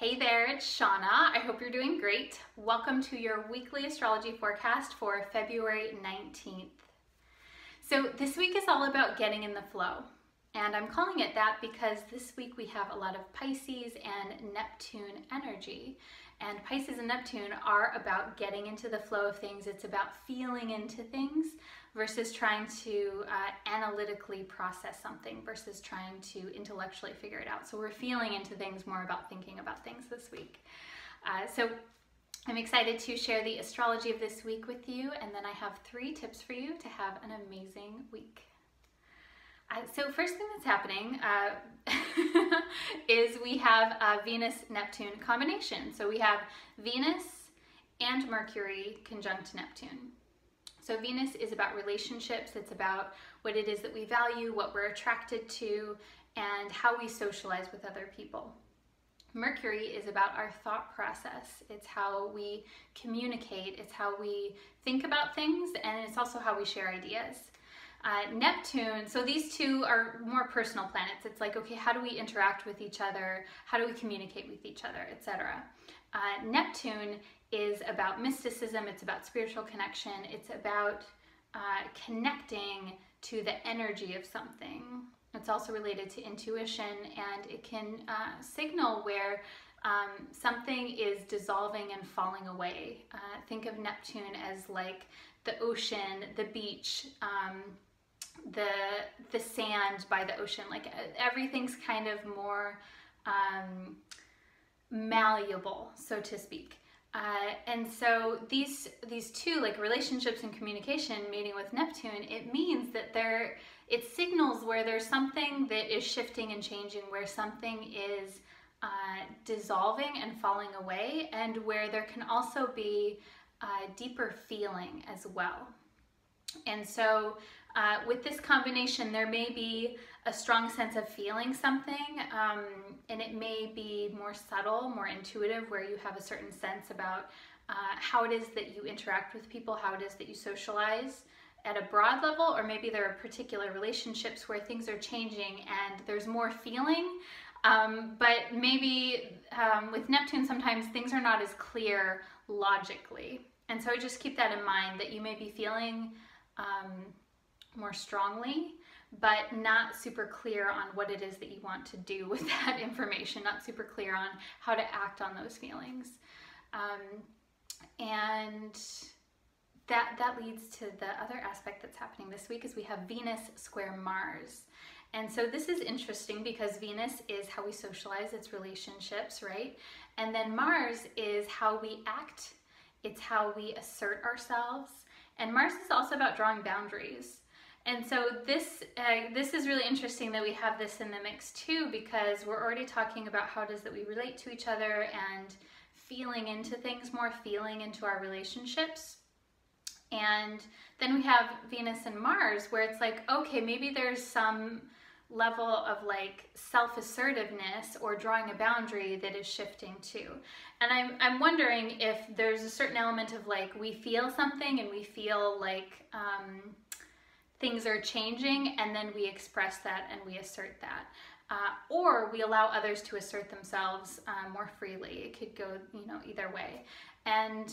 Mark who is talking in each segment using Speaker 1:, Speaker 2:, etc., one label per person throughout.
Speaker 1: Hey there, it's Shauna. I hope you're doing great. Welcome to your weekly astrology forecast for February 19th. So this week is all about getting in the flow. And I'm calling it that because this week we have a lot of Pisces and Neptune energy. And Pisces and Neptune are about getting into the flow of things. It's about feeling into things versus trying to analytically process something versus trying to intellectually figure it out. So we're feeling into things, more about thinking about things this week. So I'm excited to share the astrology of this week with you, and then I have 3 tips for you to have an amazing week. So first thing that's happening is we have a Venus-Neptune combination. So we have Venus and Mercury conjunct Neptune. So Venus is about relationships. It's about what it is that we value, what we're attracted to, and how we socialize with other people. Mercury is about our thought process. It's how we communicate. It's how we think about things, and it's also how we share ideas. Neptune, so these two are more personal planets. It's like, okay, how do we interact with each other? How do we communicate with each other, etc. Neptune is about mysticism. It's about spiritual connection. It's about connecting to the energy of something. It's also related to intuition, and it can signal where something is dissolving and falling away. Think of Neptune as like the ocean, the beach, the sand by the ocean. Like everything's kind of more malleable, so to speak. And so these two, like relationships and communication, meeting with Neptune, it means that it signals where there's something that is shifting and changing, where something is dissolving and falling away, and where there can also be deeper feeling as well. And so with this combination, there may be a strong sense of feeling something, and it may be more subtle, more intuitive, where you have a certain sense about how it is that you interact with people, how it is that you socialize at a broad level, or maybe there are particular relationships where things are changing and there's more feeling, but maybe with Neptune sometimes things are not as clear logically. And so just keep that in mind, that you may be feeling more strongly, but not super clear on what it is that you want to do with that information, not super clear on how to act on those feelings. And that leads to the other aspect that's happening this week, is we have Venus square Mars. And so this is interesting because Venus is how we socialize, it's relationships, right? And then Mars is how we act, it's how we assert ourselves. And Mars is also about drawing boundaries. And so this is really interesting that we have this in the mix too, because we're already talking about how it is that we relate to each other and feeling into things more, feeling into our relationships. And then we have Venus and Mars, where it's like, okay, maybe there's some level of like self-assertiveness or drawing a boundary that is shifting too. And I'm wondering if there's a certain element of like, we feel something and we feel like things are changing, and then we express that and we assert that. Or we allow others to assert themselves more freely. It could go, either way. And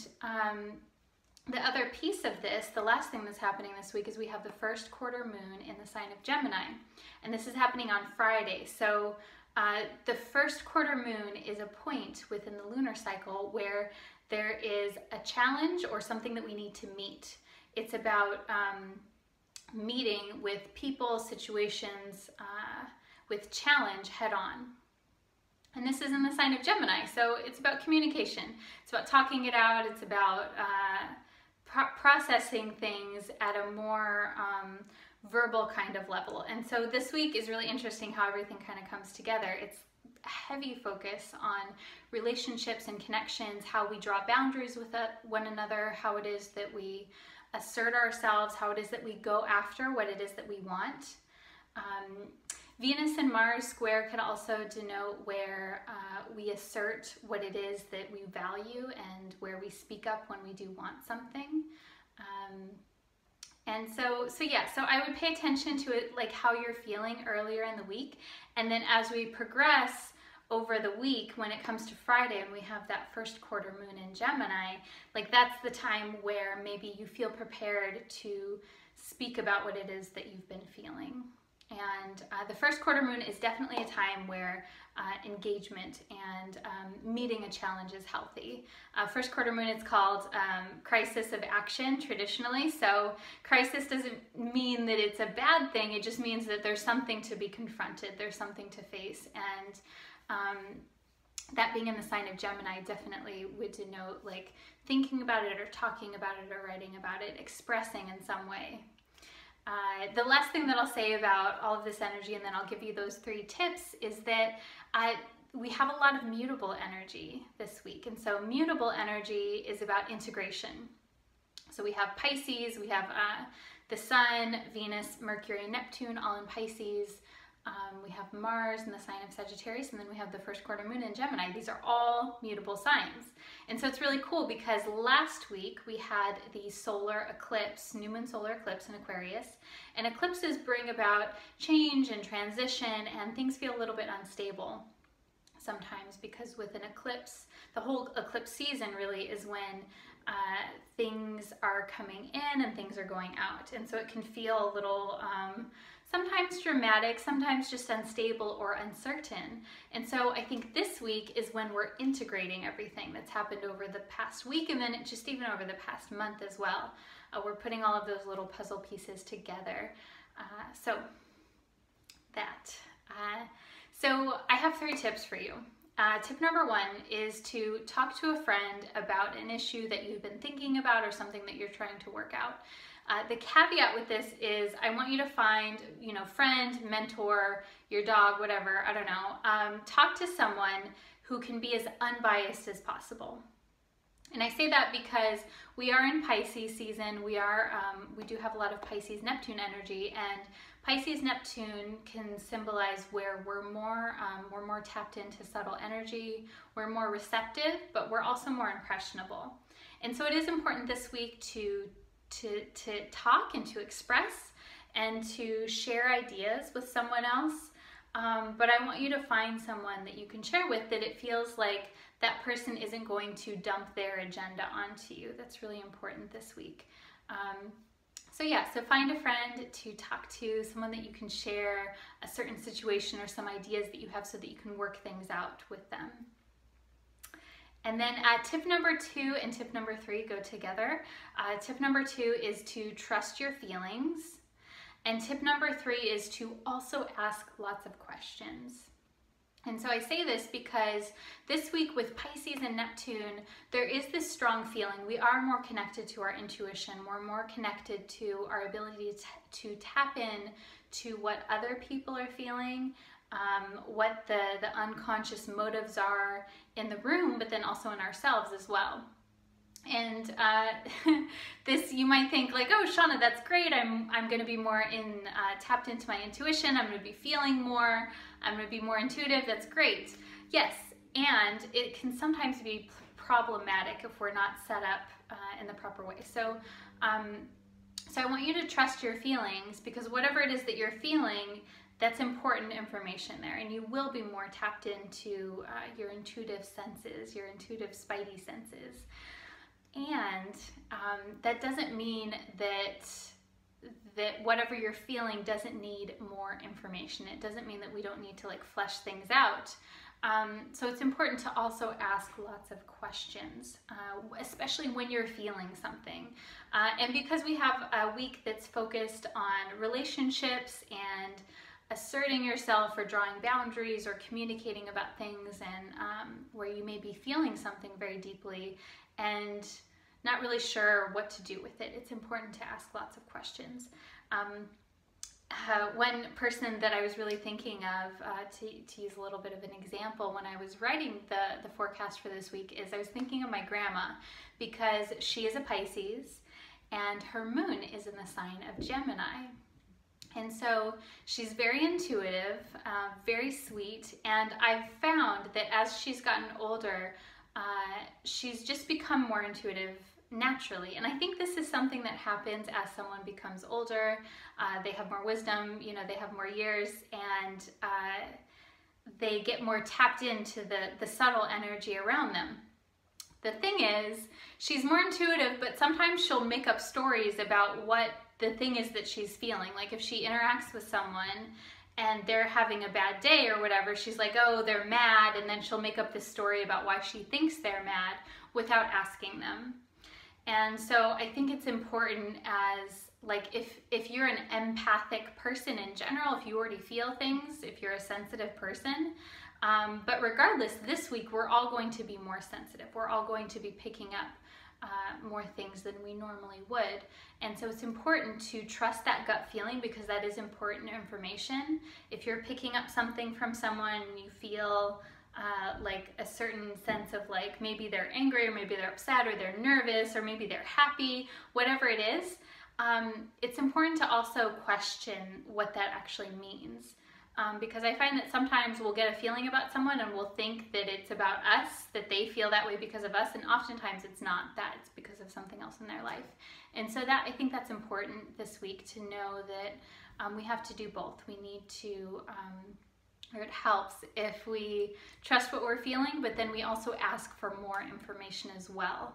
Speaker 1: the other piece of this, the last thing that's happening this week, is we have the first quarter moon in the sign of Gemini. And this is happening on Friday. So the first quarter moon is a point within the lunar cycle where there is a challenge or something that we need to meet. It's about meeting with people, situations, with challenge head on. And this is in the sign of Gemini, so it's about communication. It's about talking it out. It's about processing things at a more verbal kind of level. And so this week is really interesting how everything kind of comes together. It's a heavy focus on relationships and connections, how we draw boundaries with one another, how it is that we assert ourselves, how it is that we go after what it is that we want. Venus and Mars square can also denote where we assert what it is that we value and where we speak up when we do want something. And so I would pay attention to it, like how you're feeling earlier in the week. And then as we progress over the week, when it comes to Friday and we have that first quarter moon in Gemini, like that's the time where maybe you feel prepared to speak about what it is that you've been feeling. And the first quarter moon is definitely a time where engagement and meeting a challenge is healthy. First quarter moon is called crisis of action traditionally. So crisis doesn't mean that it's a bad thing. It just means that there's something to be confronted. There's something to face. And that being in the sign of Gemini definitely would denote like thinking about it or talking about it or writing about it, expressing in some way. The last thing that I'll say about all of this energy, and then I'll give you those 3 tips, is that we have a lot of mutable energy this week. And so mutable energy is about integration. So we have Pisces, we have the Sun, Venus, Mercury, and Neptune all in Pisces. We have Mars in the sign of Sagittarius, and then we have the first quarter moon in Gemini. These are all mutable signs. And so it's really cool because last week we had the solar eclipse, new moon solar eclipse in Aquarius. And eclipses bring about change and transition, and things feel a little bit unstable sometimes because with an eclipse, the whole eclipse season really is when things are coming in and things are going out. And so it can feel a little sometimes dramatic, sometimes just unstable or uncertain. And so I think this week is when we're integrating everything that's happened over the past week, and then just even over the past month as well. We're putting all of those little puzzle pieces together. So I have 3 tips for you. Tip number 1 is to talk to a friend about an issue that you've been thinking about or something that you're trying to work out. The caveat with this is I want you to find, friend, mentor, your dog, whatever, I don't know. Talk to someone who can be as unbiased as possible. And I say that because we are in Pisces season. We do have a lot of Pisces Neptune energy, and Pisces Neptune can symbolize where we're more tapped into subtle energy. We're more receptive, but we're also more impressionable. And so it is important this week to talk and to express and to share ideas with someone else. But I want you to find someone that you can share with that it feels like that person isn't going to dump their agenda onto you. That's really important this week. So find a friend to talk to, someone that you can share a certain situation or some ideas that you have so that you can work things out with them. And then tip number 2 and tip number 3 go together. Tip number 2 is to trust your feelings. And tip number 3 is to also ask lots of questions. And so I say this because this week with Pisces and Neptune, there is this strong feeling. We are more connected to our intuition. We're more connected to our ability to tap in to what other people are feeling, what the unconscious motives are in the room, but then also in ourselves as well. And this, you might think like, oh, Shauna, that's great. I'm going to be more tapped into my intuition. I'm going to be feeling more. I'm going to be more intuitive. That's great. Yes, and it can sometimes be problematic if we're not set up in the proper way. So I want you to trust your feelings, because whatever it is that you're feeling, that's important information there, and you will be more tapped into your intuitive senses, your intuitive spidey senses. And that doesn't mean that whatever you're feeling doesn't need more information. It doesn't mean that we don't need to like flesh things out. So it's important to also ask lots of questions, especially when you're feeling something. And because we have a week that's focused on relationships and asserting yourself or drawing boundaries or communicating about things, and where you may be feeling something very deeply and not really sure what to do with it, it's important to ask lots of questions. One person that I was really thinking of, to use a little bit of an example, when I was writing the forecast for this week, is I was thinking of my grandma, because she is a Pisces and her moon is in the sign of Gemini. And so she's very intuitive, very sweet, and I've found that as she's gotten older, she's just become more intuitive naturally. And I think this is something that happens as someone becomes older. They have more wisdom, they have more years, and they get more tapped into the subtle energy around them. The thing is, she's more intuitive, but sometimes she'll make up stories about what the thing is that she's feeling. Like if she interacts with someone and they're having a bad day or whatever, she's like, oh, they're mad, and then she'll make up this story about why she thinks they're mad without asking them. And so I think it's important as, like, if you're an empathic person in general, if you already feel things, if you're a sensitive person, but regardless, this week we're all going to be more sensitive. We're all going to be picking up more things than we normally would. And so it's important to trust that gut feeling, because that is important information. If you're picking up something from someone and you feel like a certain sense of, like, maybe they're angry, or maybe they're upset, or they're nervous, or maybe they're happy, whatever it is, it's important to also question what that actually means. Because I find that sometimes we'll get a feeling about someone and we'll think that it's about us, that they feel that way because of us, and oftentimes it's not that, it's because of something else in their life. And so I think that's important this week, to know that we have to do both. We need to, or it helps if we trust what we're feeling, but then we also ask for more information as well.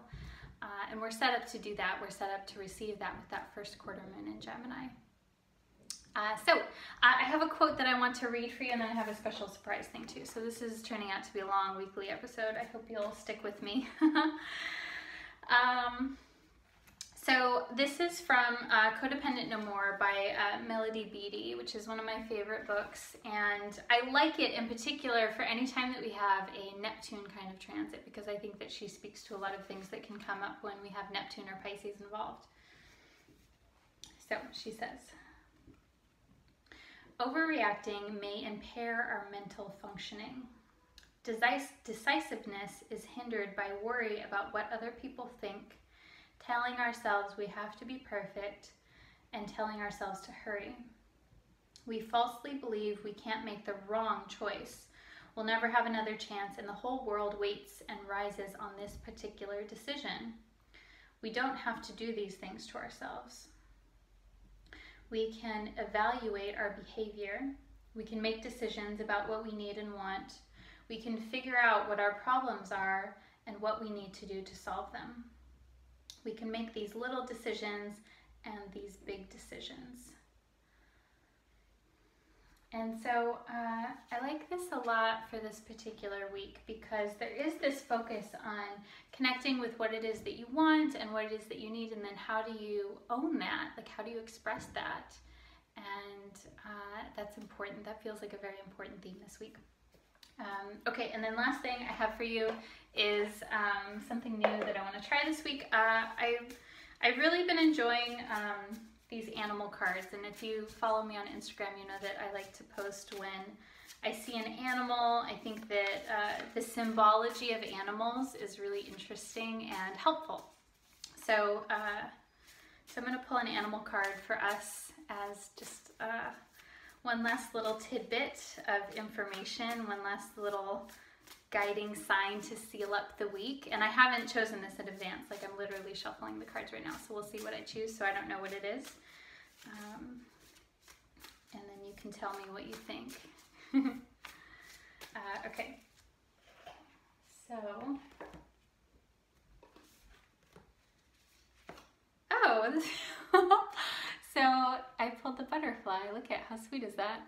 Speaker 1: And we're set up to do that. We're set up to receive that with that first quarter moon in Gemini. I have a quote that I want to read for you, and then I have a special surprise thing too. So this is turning out to be a long weekly episode. I hope you'll stick with me. So this is from Codependent No More by Melody Beattie, which is one of my favorite books. And I like it in particular for any time that we have a Neptune kind of transit, because I think that she speaks to a lot of things that can come up when we have Neptune or Pisces involved. So she says, overreacting may impair our mental functioning. Decisiveness is hindered by worry about what other people think, telling ourselves we have to be perfect, and telling ourselves to hurry. We falsely believe we can't make the wrong choice. We'll never have another chance, and the whole world waits and rises on this particular decision. We don't have to do these things to ourselves. We can evaluate our behavior. We can make decisions about what we need and want. We can figure out what our problems are and what we need to do to solve them. We can make these little decisions and these big decisions. And so I like this a lot for this particular week, because there is this focus on connecting with what it is that you want and what it is that you need, and then how do you own that? Like, how do you express that? And that's important. That feels like a very important theme this week. Okay, and then last thing I have for you is something new that I want to try this week. I've really been enjoying these animal cards, and if you follow me on Instagram, you know that I like to post when I see an animal. I think that the symbology of animals is really interesting and helpful. So I'm going to pull an animal card for us as just one last little tidbit of information, one last little guiding sign to seal up the week. And I haven't chosen this in advance, like I'm literally shuffling the cards right now, so we'll see what I choose, so I don't know what it is. And then you can tell me what you think. Okay, so, oh, so I pulled the butterfly. Look at how sweet is that?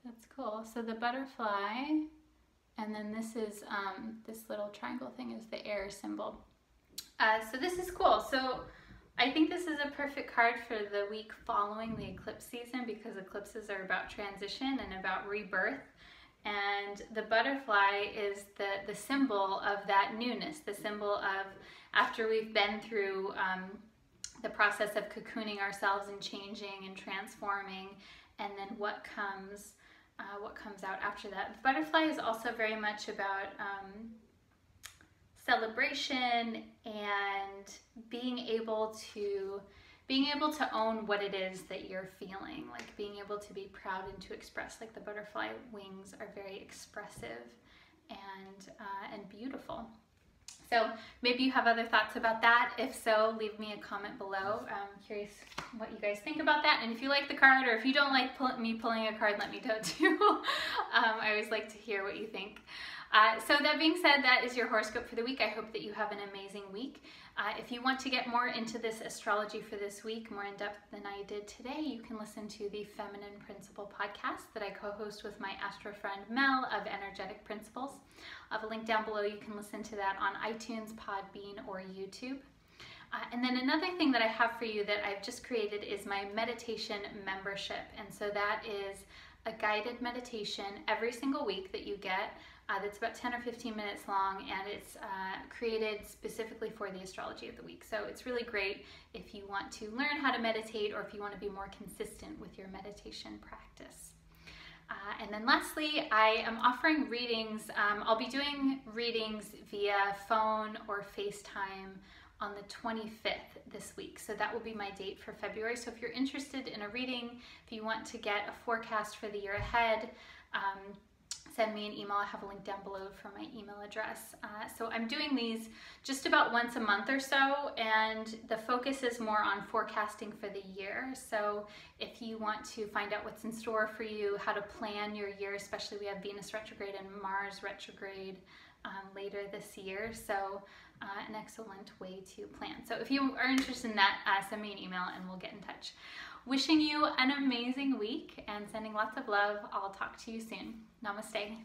Speaker 1: That's cool. So the butterfly, and then this is this little triangle thing is the air symbol. So this is cool. So I think this is a perfect card for the week following the eclipse season, because eclipses are about transition and about rebirth. And the butterfly is the symbol of that newness, the symbol of after we've been through the process of cocooning ourselves and changing and transforming, and then what comes out after that. The butterfly is also very much about celebration and being able to own what it is that you're feeling, like being able to be proud and to express. Like the butterfly wings are very expressive and beautiful. So maybe you have other thoughts about that. If so, leave me a comment below. I'm curious what you guys think about that. And if you like the card, or if you don't like me pulling a card, let me know too. I always like to hear what you think. So that being said, that is your horoscope for the week. I hope that you have an amazing week. If you want to get more into this astrology for this week, more in depth than I did today, you can listen to the Feminine Principle podcast that I co-host with my astro friend Mel of Energetic Principles. I'll have a link down below. You can listen to that on iTunes, Podbean, or YouTube. And then another thing that I have for you that I've just created is my meditation membership. And so that is a guided meditation every single week that you get. That's about 10 or 15 minutes long, and it's created specifically for the astrology of the week. So it's really great if you want to learn how to meditate, or if you want to be more consistent with your meditation practice. And then lastly, I am offering readings. I'll be doing readings via phone or FaceTime on the 25th this week. So that will be my date for February. So if you're interested in a reading, if you want to get a forecast for the year ahead, send me an email. I have a link down below for my email address. So I'm doing these just about once a month or so, and the focus is more on forecasting for the year. So if you want to find out what's in store for you, how to plan your year, especially we have Venus retrograde and Mars retrograde later this year. So an excellent way to plan. So if you are interested in that, send me an email and we'll get in touch. Wishing you an amazing week and sending lots of love. I'll talk to you soon. Namaste.